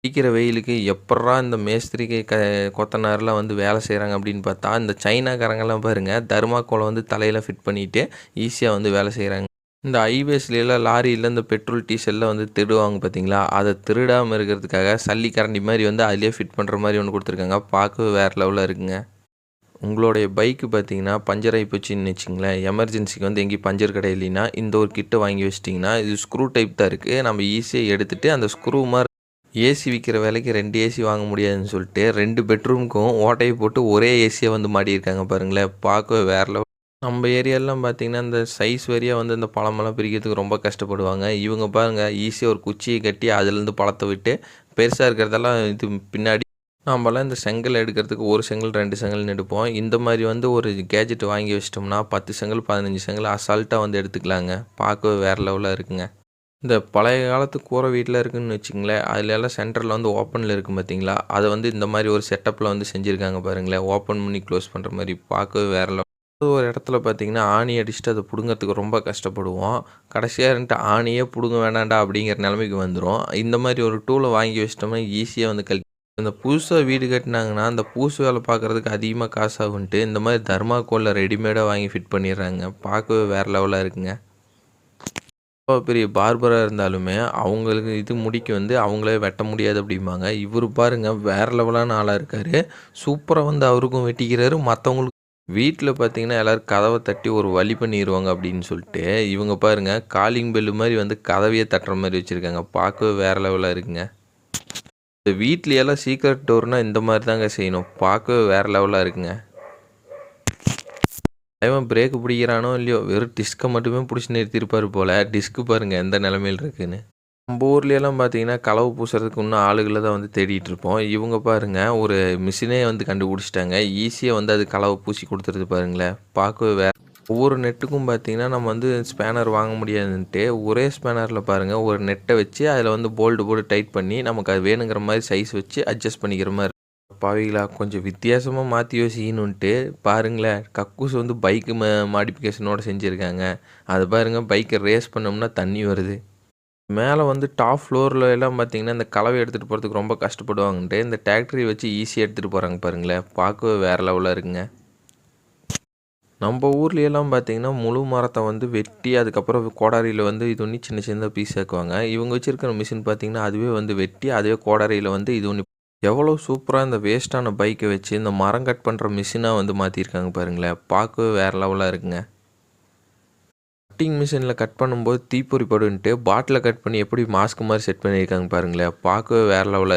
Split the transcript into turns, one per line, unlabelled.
அடிக்கிற வெயிலுக்கு எப்புட்றா இந்த மேஸ்திரிக்கு கொத்தனார்லாம் வந்து வேலை செய்கிறாங்க அப்படின்னு பார்த்தா, இந்த சைனாக்காரங்கலாம் பாருங்க தர்மாக்கோலை வந்து தலையில ஃபிட் பண்ணிட்டு ஈஸியா வந்து வேலை செய்கிறாங்க. இந்த ஹைவேஸ்லலாம் லாரியில இந்த பெட்ரோல், டீசல்லாம் வந்து திருடுவாங்க பார்த்தீங்களா? அத திருடாம இருக்கிறதுக்காக சல்லி கரண்டி மாரி வந்து அதிலேயே ஃபிட் பண்ணுற மாரி ஒண்ணு குடுத்துருக்காங்க. பார்க்கவே வேற லெவல்ல இருக்குங்க. உங்களுடைய பைக்கு பார்த்தீங்கன்னா, பஞ்சர் ஆயி போச்சுன்னு வச்சுக்கங்களேன், எமர்ஜென்சிக்கு வந்து எங்கேயும் பஞ்சர் கிடையலைன்னா, இந்த ஒரு கிட்ட வாங்கி வச்சுட்டிங்கன்னா, இது ஸ்க்ரூ டைப் தான் இருக்கு. நம்ம ஈஸியா எடுத்துட்டு அந்த ஸ்க்ரூ மாரி ஏசி விக்கிற விலைக்கு 2 ஏசி வாங்க முடியாதுன்னு சொல்லிட்டு 2 பெட்ரூமுக்கும் ஓட்டைய போட்டு ஒரே ஏசியா வந்து மாட்டியிருக்காங்க பாருங்களேன். பார்க்கவே வேற லெவல். நம்ம ஏரியாலாம் பார்த்தீங்கன்னா, இந்த சைஸ் வாரியா வந்து இந்த பழமெல்லாம் பிரிக்கிறதுக்கு ரொம்ப கஷ்டப்படுவாங்க. இவங்க பாருங்க ஈஸியா ஒரு குச்சிய கட்டி அதுலேருந்து பழத்த விட்டு, பெருசா இருக்கிறதெல்லாம் இது பின்னாடி நாம்பலாம் இந்த செங்கல் எடுக்கிறதுக்கு 1 செங்கல், 2 செங்கல்னு எடுப்போம். இந்த மாரி வந்து ஒரு கேட்ஜெட் வாங்கி வச்சுட்டோம்னா 10 செங்கல், 15 செங்கல் அசால்ட்டா வந்து எடுத்துக்கலாங்க. பார்க்கவே வேற லெவல்ல இருக்குங்க. இந்த பழைய காலத்து கூரை வீட்லாம் இருக்குன்னு வச்சுக்கங்களேன், அதுலலாம் சென்டர்ல வந்து ஓப்பன்ல இருக்கும் பார்த்தீங்களா? அத வந்து இந்த மாரி ஒரு செட்டப்ல வந்து செஞ்சிருக்காங்க பாருங்களேன். ஓப்பன் பண்ணி க்ளோஸ் பண்ற மாரி பார்க்கவே வேற லெவல். ஒரு இடத்துல பார்த்தீங்கன்னா, ஆணி அடிச்சுட்டு அத புடுங்கறதுக்கு ரொம்ப கஷ்டப்படுவோம். கடைசியா இருந்துட்டு ஆணியே புடுங்க வேணான்டா அப்படிங்கிற நிலைமைக்கு வந்துரும். இந்த மாரி ஒரு டூல வாங்கி வச்சுட்டோம்னா ஈஸியா வந்து இந்த புதுசா வீடு கட்டுனாங்கன்னா, அந்த பூசு வேலை பார்க்குறதுக்கு அதிகமா காசு ஆகுன்ட்டு, இந்த மாரி தர்மாக்கோல்ல ரெடிமேடா வாங்கி ஃபிட் பண்ணிடுறாங்க. பார்க்கவே வேற லெவலா இருக்குங்க. எவ்வளோ பெரிய பார்பரா இருந்தாலுமே, அவங்களுக்கு இது முடிக்கு வந்து அவங்களே வெட்ட முடியாது அப்படிம்பாங்க. இவரு பாருங்க வேற லெவலான ஆளா இருக்காரு. சூப்பரா வந்து அவருக்கும் வெட்டிக்கிறாரு. மத்தவங்களுக்கு வீட்ல பார்த்தீங்கன்னா, எல்லாரும் கதவ தட்டி ஒரு வழி பண்ணிருவாங்க அப்படின்னு சொல்லிட்டு, இவங்க பாருங்க காலிங் பெல் மாரி வந்து கதவையே தட்டுற மாரி வச்சிருக்காங்க. பார்க்கவே வேற லெவலா இருக்குங்க. இந்த வீட்லயெல்லாம் சீக்ரெட் டோர்னா இந்த மாரி தாங்க செய்யணும். பார்க்கவே வேற லெவலா இருக்குங்க. தலைவன் பிரேக் பிடிக்கிறானோ இல்லையோ, வெறும் டிஸ்க்க மட்டுமே புடிச்சு நிறுத்தியிருப்பாரு போல. டிஸ்க் பாருங்க எந்த நிலைமையில இருக்குன்னு. நம்ம ஊர்லயெல்லாம் பார்த்தீங்கன்னா, களவு பூசுறதுக்கு இன்னும் ஆளுகள தான் வந்து தேடிட்டு இருப்போம். இவங்க பாருங்க ஒரு மிஷினே வந்து கண்டுபிடிச்சுட்டாங்க. ஈஸியா வந்து அது களவு பூசி குடுத்துருது பாருங்களேன். பார்க்கவே ஒவ்வொரு நெட்டுக்கும் பார்த்தீங்கன்னா, நம்ம வந்து ஸ்பேனர் வாங்க முடியாதுன்ட்டு, ஒரே ஸ்பேனர்ல பாருங்க ஒரு நெட்ட வச்சு அதில வந்து போல்ட் போட்டு டைட் பண்ணி, நமக்கு அது வேணுங்கிற மாரி சைஸ் வச்சு அட்ஜஸ்ட் பண்ணிக்கிற மாரி. பாவிங்களா! கொஞ்சம் வித்தியாசமா மாத்தி யோசிக்கணுன்ட்டு பாருங்களேன், கக்கூஸ் வந்து பைக்கு மாடிஃபிகேஷனோட செஞ்சிருக்காங்க. அது பாருங்க பைக்க ரேஸ் பண்ணோம்னா தண்ணி வருது. மேல வந்து டாப் ஃப்ளோர்ல எல்லாம் பார்த்தீங்கன்னா, இந்த கலவை எடுத்துட்டு போறதுக்கு ரொம்ப கஷ்டப்படுவாங்கன்ட்டு, இந்த டிராக்டரிய வச்சு ஈஸியா எடுத்துட்டு போறாங்க பாருங்களேன். பார்க்கவே வேற லெவல்ல இருக்குங்க. நம்ம ஊர்லயெல்லாம் பார்த்தீங்கன்னா, முழு மரத்த வந்து வெட்டி, அதுக்கப்புறம் கோடாரியில வந்து இது பண்ணி சின்ன சின்னதா பீஸ் ஆக்குவாங்க. இவங்க வச்சிருக்கிற மிஷின் பார்த்தீங்கன்னா, அதுவே வந்து வெட்டி, அதுவே கோடாரியில வந்து இது பண்ணி எவ்வளோ சூப்பரா இந்த வேஸ்ட்டான பைக்க வச்சு, இந்த மரம் கட் பண்ற மிஷினா வந்து மாத்தியிருக்காங்க பாருங்களேன். பார்க்கவே வேற லெவலா இருக்குங்க. கட்டிங் மிஷின்ல கட் பண்ணும்போது தீப்பொறி படுன்ட்டு, பாட்டில கட் பண்ணி எப்படி மாஸ்க் மாரி செட் பண்ணியிருக்காங்க பாருங்களேன். பார்க்கவே வேற லெவலா